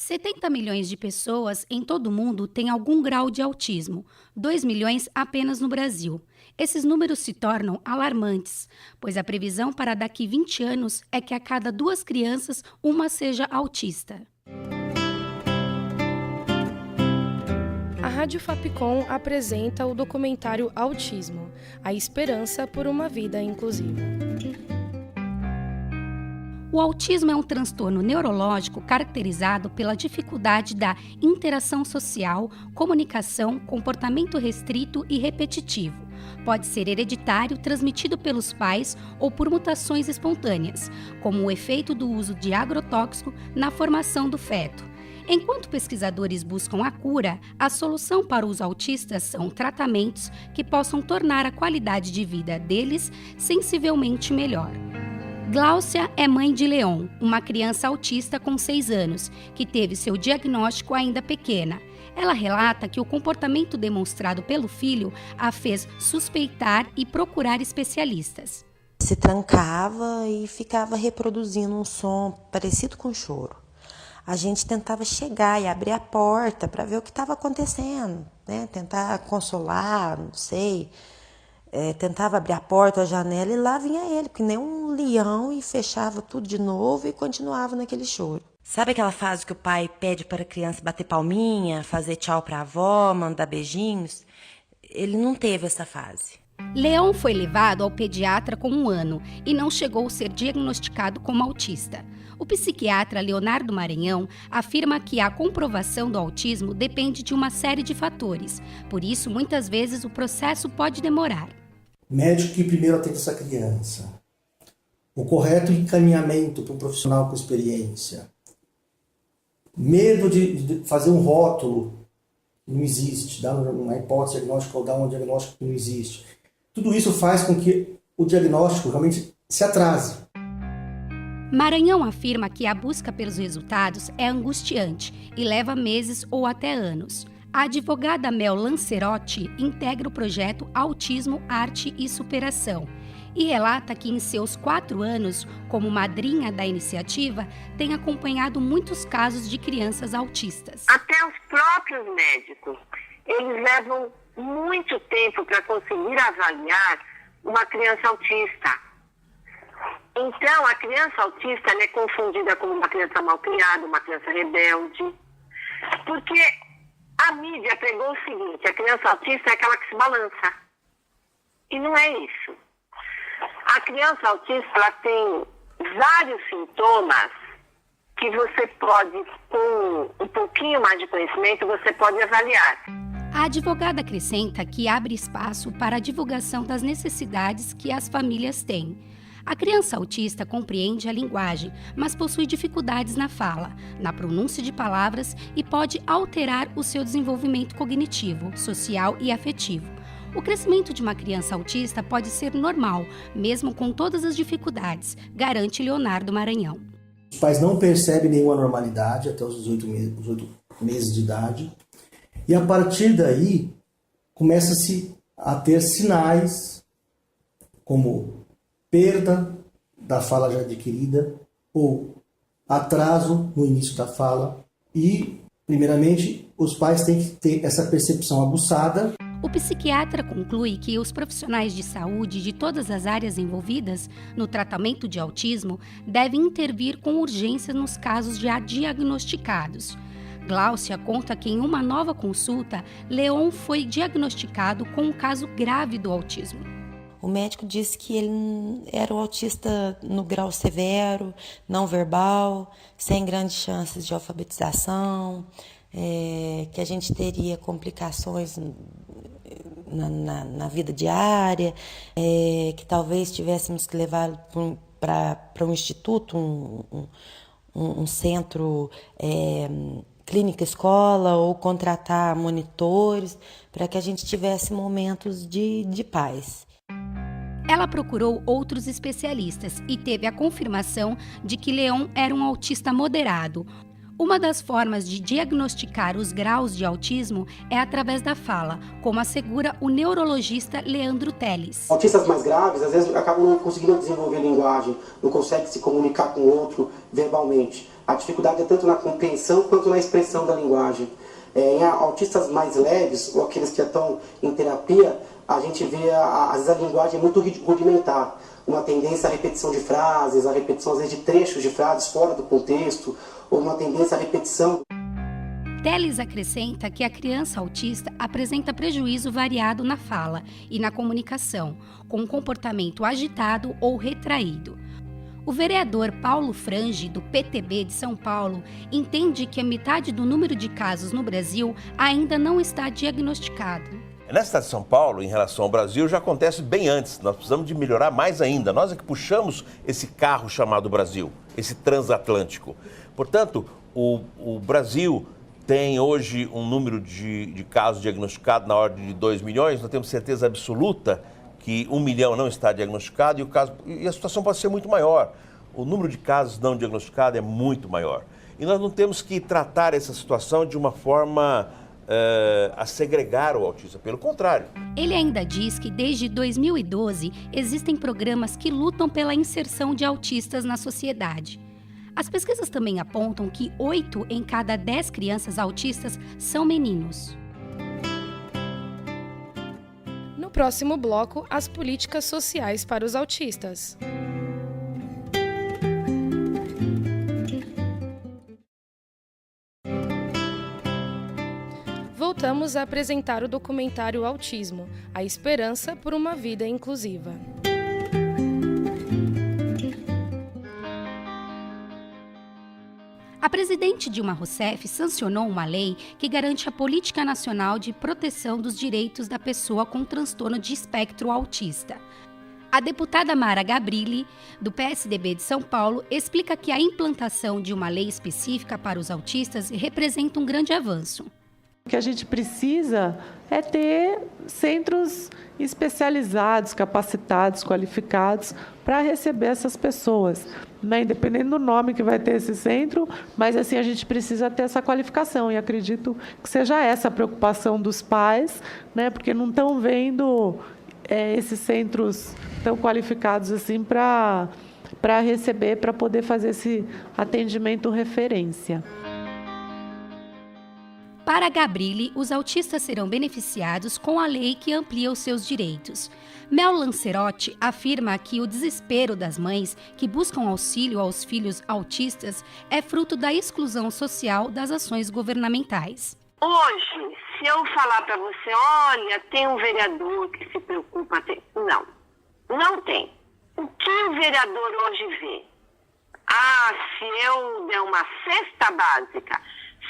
70 milhões de pessoas em todo o mundo têm algum grau de autismo, 2 milhões apenas no Brasil. Esses números se tornam alarmantes, pois a previsão para daqui 20 anos é que a cada 2 crianças, uma seja autista. A Rádio Fapcom apresenta o documentário Autismo, a esperança por uma vida inclusiva. O autismo é um transtorno neurológico caracterizado pela dificuldade da interação social, comunicação, comportamento restrito e repetitivo. Pode ser hereditário, transmitido pelos pais ou por mutações espontâneas, como o efeito do uso de agrotóxico na formação do feto. Enquanto pesquisadores buscam a cura, a solução para os autistas são tratamentos que possam tornar a qualidade de vida deles sensivelmente melhor. Gláucia é mãe de Leon, uma criança autista com 6 anos, que teve seu diagnóstico ainda pequena. Ela relata que o comportamento demonstrado pelo filho a fez suspeitar e procurar especialistas. Se trancava e ficava reproduzindo um som parecido com choro. A gente tentava chegar e abrir a porta para ver o que estava acontecendo, né? Tentar consolar, não sei. Tentava abrir a porta, a janela e lá vinha ele, que nem um leão, e fechava tudo de novo e continuava naquele choro. Sabe aquela fase que o pai pede para a criança bater palminha, fazer tchau para a avó, mandar beijinhos? Ele não teve essa fase. Leon foi levado ao pediatra com 1 ano e não chegou a ser diagnosticado como autista. O psiquiatra Leonardo Maranhão afirma que a comprovação do autismo depende de uma série de fatores. Por isso, muitas vezes, o processo pode demorar. Médico que primeiro atende essa criança. O correto encaminhamento para um profissional com experiência. Medo de fazer um rótulo que não existe, dar uma hipótese diagnóstica ou dar um diagnóstico que não existe. Tudo isso faz com que o diagnóstico realmente se atrase. Maranhão afirma que a busca pelos resultados é angustiante e leva meses ou até anos. A advogada Mel Lancerotti integra o projeto Autismo, Arte e Superação e relata que em seus 4 anos como madrinha da iniciativa tem acompanhado muitos casos de crianças autistas. Até os próprios médicos, eles levam muito tempo para conseguir avaliar uma criança autista. Então, a criança autista é confundida com uma criança mal criada, uma criança rebelde, porque a mídia pregou o seguinte: a criança autista é aquela que se balança. E não é isso. A criança autista, ela tem vários sintomas que você pode, com um pouquinho mais de conhecimento, você pode avaliar. A advogada acrescenta que abre espaço para a divulgação das necessidades que as famílias têm. A criança autista compreende a linguagem, mas possui dificuldades na fala, na pronúncia de palavras e pode alterar o seu desenvolvimento cognitivo, social e afetivo. O crescimento de uma criança autista pode ser normal, mesmo com todas as dificuldades, garante Leonardo Maranhão. Os pais não percebem nenhuma normalidade até os 18 meses de idade. E a partir daí, começa-se a ter sinais como perda da fala já adquirida ou atraso no início da fala. E, primeiramente, os pais têm que ter essa percepção aguçada. O psiquiatra conclui que os profissionais de saúde de todas as áreas envolvidas no tratamento de autismo devem intervir com urgência nos casos já diagnosticados. Gláucia conta que em uma nova consulta, Leon foi diagnosticado com um caso grave do autismo. O médico disse que ele era um autista no grau severo, não verbal, sem grandes chances de alfabetização, que a gente teria complicações na vida diária, que talvez tivéssemos que levá-lo para um instituto, um centro clínica escola, ou contratar monitores, para que a gente tivesse momentos de paz. Ela procurou outros especialistas e teve a confirmação de que Leon era um autista moderado. Uma das formas de diagnosticar os graus de autismo é através da fala, como assegura o neurologista Leandro Teles. Autistas mais graves, às vezes, acabam não conseguindo desenvolver linguagem, não conseguem se comunicar com o outro verbalmente. A dificuldade é tanto na compreensão quanto na expressão da linguagem. Em autistas mais leves, ou aqueles que estão em terapia, a gente vê, às vezes, a linguagem muito rudimentar. Uma tendência à repetição de frases, à repetição, às vezes, de trechos de frases fora do contexto, ou uma tendência à repetição. Teles acrescenta que a criança autista apresenta prejuízo variado na fala e na comunicação, com um comportamento agitado ou retraído. O vereador Paulo Frange, do PTB de São Paulo, entende que a metade do número de casos no Brasil ainda não está diagnosticado. Na cidade de São Paulo, em relação ao Brasil, já acontece bem antes. Nós precisamos de melhorar mais ainda. Nós é que puxamos esse carro chamado Brasil, esse transatlântico. Portanto, o Brasil tem hoje um número de casos diagnosticados na ordem de 2 milhões. Nós temos certeza absoluta que 1 milhão não está diagnosticado e a situação pode ser muito maior. O número de casos não diagnosticados é muito maior. E nós não temos que tratar essa situação de uma forma a segregar o autista, pelo contrário. Ele ainda diz que desde 2012 existem programas que lutam pela inserção de autistas na sociedade. As pesquisas também apontam que 8 em cada 10 crianças autistas são meninos. No próximo bloco, as políticas sociais para os autistas. Voltamos a apresentar o documentário Autismo, a esperança por uma vida inclusiva. A presidente Dilma Rousseff sancionou uma lei que garante a Política Nacional de Proteção dos Direitos da Pessoa com Transtorno de Espectro Autista. A deputada Mara Gabrilli, do PSDB de São Paulo, explica que a implantação de uma lei específica para os autistas representa um grande avanço. O que a gente precisa é ter centros especializados, capacitados, qualificados para receber essas pessoas, né? Independente do nome que vai ter esse centro, mas assim a gente precisa ter essa qualificação e acredito que seja essa a preocupação dos pais, né? Porque não estão vendo esses centros tão qualificados assim para receber, para poder fazer esse atendimento referência. Para Gabrilli, os autistas serão beneficiados com a lei que amplia os seus direitos. Mel Lancerotti afirma que o desespero das mães que buscam auxílio aos filhos autistas é fruto da exclusão social das ações governamentais. Hoje, se eu falar para você, olha, tem um vereador que se preocupa, não tem. O que o vereador hoje vê? Se eu der uma cesta básica,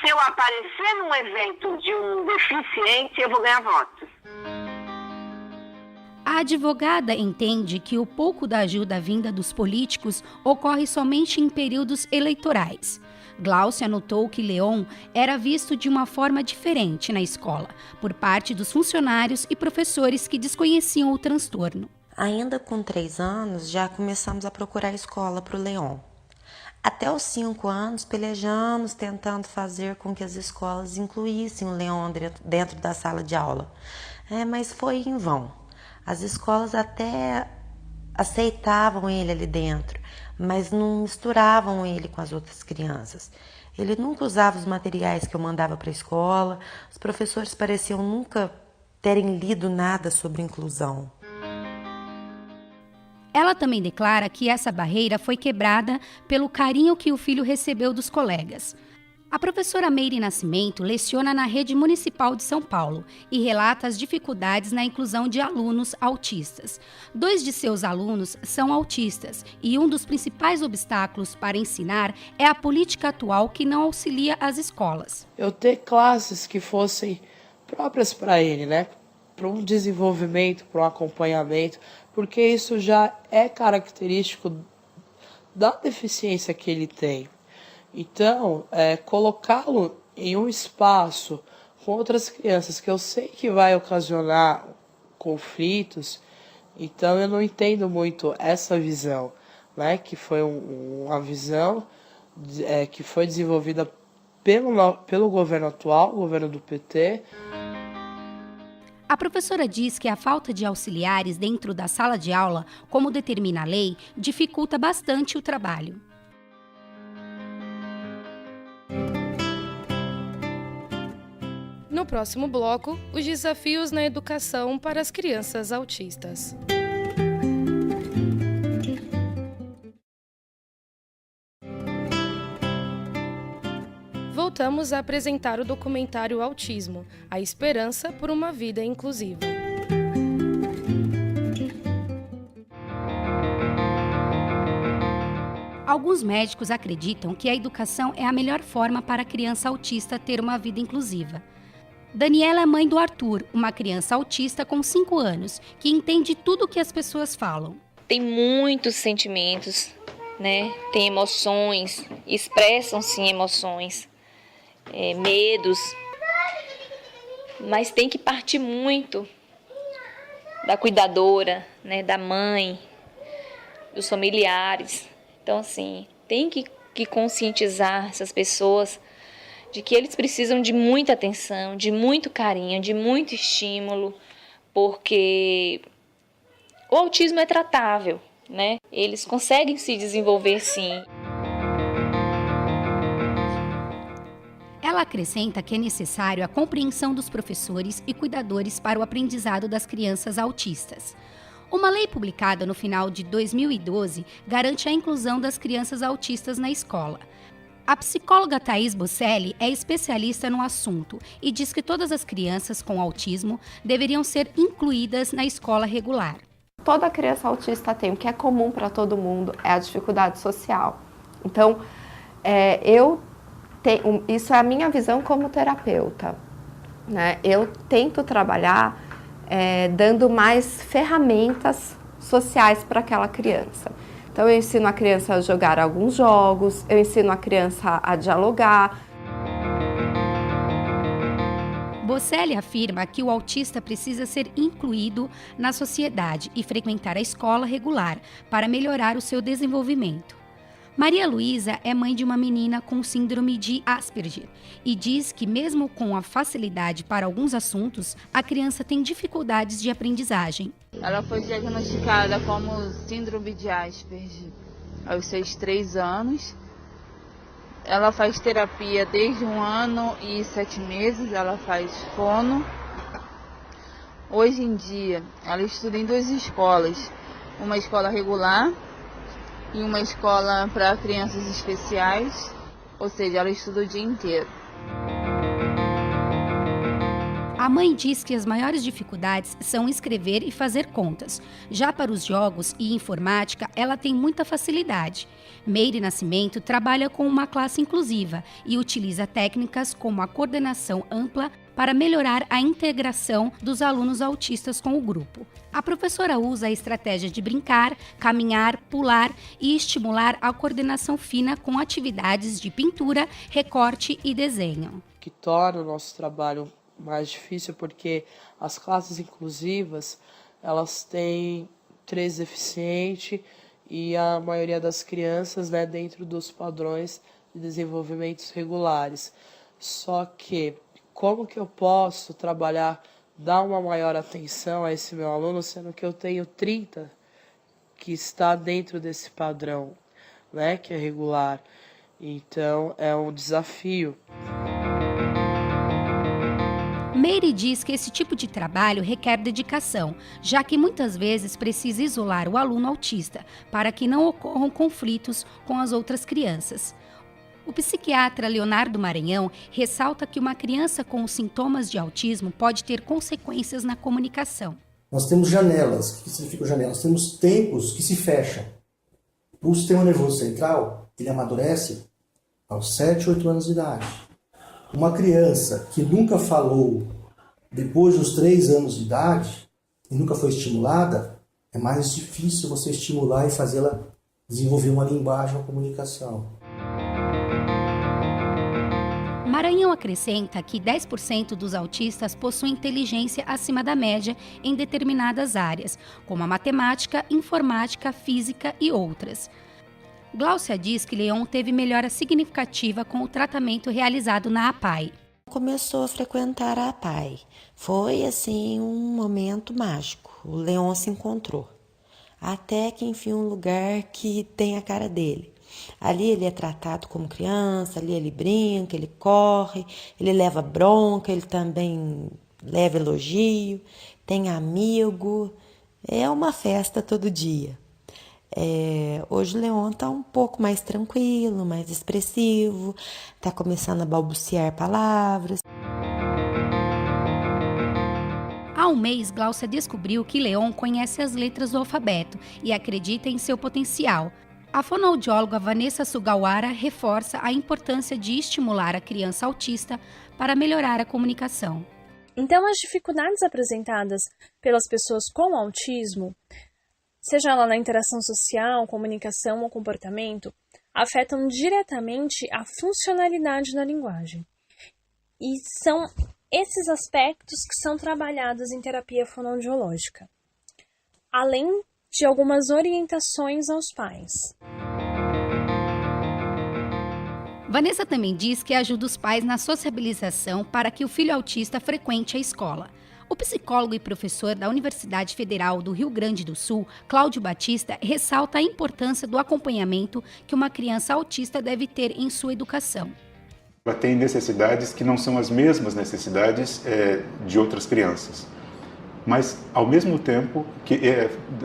se eu aparecer num evento de um deficiente, eu vou ganhar votos. A advogada entende que o pouco da ajuda vinda dos políticos ocorre somente em períodos eleitorais. Glaucia notou que Leon era visto de uma forma diferente na escola, por parte dos funcionários e professores que desconheciam o transtorno. Ainda com 3 anos, já começamos a procurar escola para o Leon. Até os 5 anos, pelejamos, tentando fazer com que as escolas incluíssem o Leon dentro da sala de aula. Mas foi em vão. As escolas até aceitavam ele ali dentro, mas não misturavam ele com as outras crianças. Ele nunca usava os materiais que eu mandava para a escola, os professores pareciam nunca terem lido nada sobre inclusão. Ela também declara que essa barreira foi quebrada pelo carinho que o filho recebeu dos colegas. A professora Meire Nascimento leciona na Rede Municipal de São Paulo e relata as dificuldades na inclusão de alunos autistas. 2 de seus alunos são autistas e um dos principais obstáculos para ensinar é a política atual que não auxilia as escolas. Eu ter classes que fossem próprias para ele, né? Para um desenvolvimento, para um acompanhamento, porque isso já é característico da deficiência que ele tem. Então, colocá-lo em um espaço com outras crianças que eu sei que vai ocasionar conflitos, então eu não entendo muito essa visão, né? Que foi uma visão que foi desenvolvida pelo governo atual, o governo do PT. A professora diz que a falta de auxiliares dentro da sala de aula, como determina a lei, dificulta bastante o trabalho. No próximo bloco, os desafios na educação para as crianças autistas. Voltamos a apresentar o documentário Autismo, a esperança por uma vida inclusiva. Alguns médicos acreditam que a educação é a melhor forma para a criança autista ter uma vida inclusiva. Daniela é mãe do Arthur, uma criança autista com 5 anos, que entende tudo o que as pessoas falam. Tem muitos sentimentos, né? Tem emoções, expressam-se emoções, medos, mas tem que partir muito da cuidadora, né? Da mãe, dos familiares. Então, assim, tem que conscientizar essas pessoas de que eles precisam de muita atenção, de muito carinho, de muito estímulo, porque o autismo é tratável, né? Eles conseguem se desenvolver sim. Ela acrescenta que é necessário a compreensão dos professores e cuidadores para o aprendizado das crianças autistas. Uma lei publicada no final de 2012 garante a inclusão das crianças autistas na escola. A psicóloga Thaís Bocelli é especialista no assunto e diz que todas as crianças com autismo deveriam ser incluídas na escola regular. Toda criança autista tem, o que é comum para todo mundo é a dificuldade social. Então, isso é a minha visão como terapeuta, né? Eu tento trabalhar dando mais ferramentas sociais para aquela criança. Então, eu ensino a criança a jogar alguns jogos, eu ensino a criança a dialogar. Bocelli afirma que o autista precisa ser incluído na sociedade e frequentar a escola regular para melhorar o seu desenvolvimento. Maria Luísa é mãe de uma menina com síndrome de Asperger e diz que, mesmo com a facilidade para alguns assuntos, a criança tem dificuldades de aprendizagem. Ela foi diagnosticada como síndrome de Asperger aos seus 3 anos. Ela faz terapia desde 1 ano e 7 meses, ela faz fono. Hoje em dia, ela estuda em 2 escolas, uma escola regular e uma escola para crianças especiais, ou seja, ela estuda o dia inteiro. A mãe diz que as maiores dificuldades são escrever e fazer contas. Já para os jogos e informática, ela tem muita facilidade. Meire Nascimento trabalha com uma classe inclusiva e utiliza técnicas como a coordenação ampla para melhorar a integração dos alunos autistas com o grupo. A professora usa a estratégia de brincar, caminhar, pular e estimular a coordenação fina com atividades de pintura, recorte e desenho. Que torna o nosso trabalho mais difícil porque as classes inclusivas, elas têm 3 deficientes e a maioria das crianças, né, dentro dos padrões de desenvolvimentos regulares. Só que como que eu posso trabalhar, dar uma maior atenção a esse meu aluno, sendo que eu tenho 30 que está dentro desse padrão, né, que é regular. Então, é um desafio. Meire diz que esse tipo de trabalho requer dedicação, já que muitas vezes precisa isolar o aluno autista para que não ocorram conflitos com as outras crianças. O psiquiatra Leonardo Maranhão ressalta que uma criança com os sintomas de autismo pode ter consequências na comunicação. Nós temos janelas. O que significa janelas? Nós temos tempos que se fecham. O sistema nervoso central, ele amadurece aos 7, 8 anos de idade. Uma criança que nunca falou depois dos 3 anos de idade e nunca foi estimulada, é mais difícil você estimular e fazê-la desenvolver uma linguagem, uma comunicação. Maranhão acrescenta que 10% dos autistas possuem inteligência acima da média em determinadas áreas, como a matemática, informática, física e outras. Gláucia diz que Leon teve melhora significativa com o tratamento realizado na APAE. Começou a frequentar a APAE. Foi, assim, um momento mágico. O Leon se encontrou. Até que, enfim, um lugar que tem a cara dele. Ali ele é tratado como criança, ali ele brinca, ele corre, ele leva bronca, ele também leva elogio, tem amigo, é uma festa todo dia. Hoje o Leon está um pouco mais tranquilo, mais expressivo, está começando a balbuciar palavras. Há um mês, Gláucia descobriu que Leon conhece as letras do alfabeto e acredita em seu potencial. A fonoaudióloga Vanessa Sugawara reforça a importância de estimular a criança autista para melhorar a comunicação. Então, as dificuldades apresentadas pelas pessoas com autismo, seja ela na interação social, comunicação ou comportamento, afetam diretamente a funcionalidade da linguagem. E são esses aspectos que são trabalhados em terapia fonoaudiológica, além de algumas orientações aos pais. Vanessa também diz que ajuda os pais na sociabilização para que o filho autista frequente a escola. O psicólogo e professor da Universidade Federal do Rio Grande do Sul, Cláudio Batista, ressalta a importância do acompanhamento que uma criança autista deve ter em sua educação. Ela tem necessidades que não são as mesmas necessidades de outras crianças. Mas, ao mesmo tempo,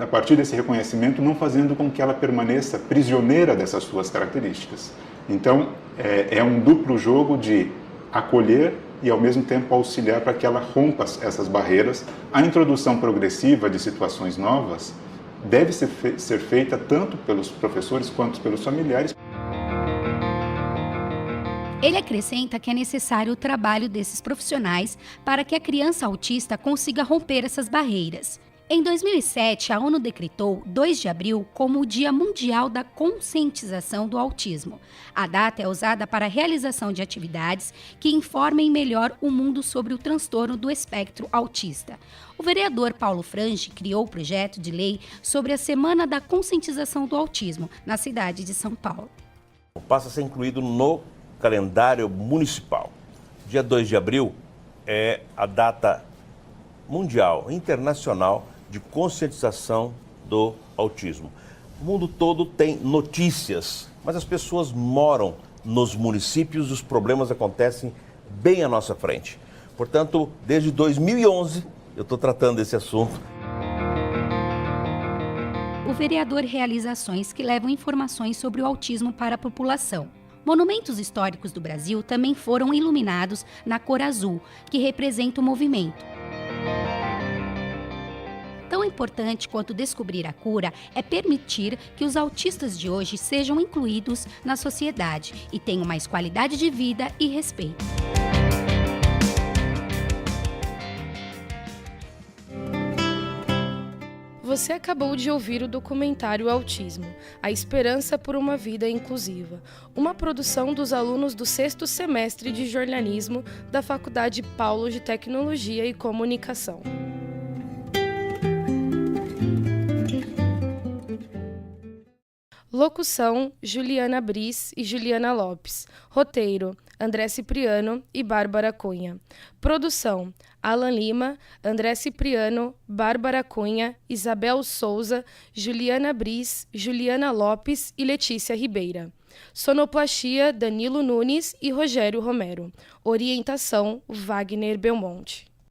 a partir desse reconhecimento, não fazendo com que ela permaneça prisioneira dessas suas características. Então, é um duplo jogo de acolher e, ao mesmo tempo, auxiliar para que ela rompa essas barreiras. A introdução progressiva de situações novas deve ser feita tanto pelos professores quanto pelos familiares. Ele acrescenta que é necessário o trabalho desses profissionais para que a criança autista consiga romper essas barreiras. Em 2007, a ONU decretou 2 de abril como o Dia Mundial da Conscientização do Autismo. A data é usada para a realização de atividades que informem melhor o mundo sobre o transtorno do espectro autista. O vereador Paulo Frange criou o projeto de lei sobre a Semana da Conscientização do Autismo na cidade de São Paulo. Passa a ser incluído no calendário municipal. Dia 2 de abril é a data mundial, internacional de conscientização do autismo. O mundo todo tem notícias, mas as pessoas moram nos municípios e os problemas acontecem bem à nossa frente. Portanto, desde 2011 eu estou tratando desse assunto. O vereador realiza ações que levam informações sobre o autismo para a população. Monumentos históricos do Brasil também foram iluminados na cor azul, que representa o movimento. Tão importante quanto descobrir a cura é permitir que os autistas de hoje sejam incluídos na sociedade e tenham mais qualidade de vida e respeito. Você acabou de ouvir o documentário Autismo, A Esperança por uma Vida Inclusiva, uma produção dos alunos do 6º semestre de jornalismo da Faculdade Paulo de Tecnologia e Comunicação. Locução: Juliana Briz e Juliana Lopes. Roteiro: André Cipriano e Bárbara Cunha. Produção: Alan Lima, André Cipriano, Bárbara Cunha, Isabel Souza, Juliana Briz, Juliana Lopes e Letícia Ribeira. Sonoplastia: Danilo Nunes e Rogério Romero. Orientação: Wagner Belmonte.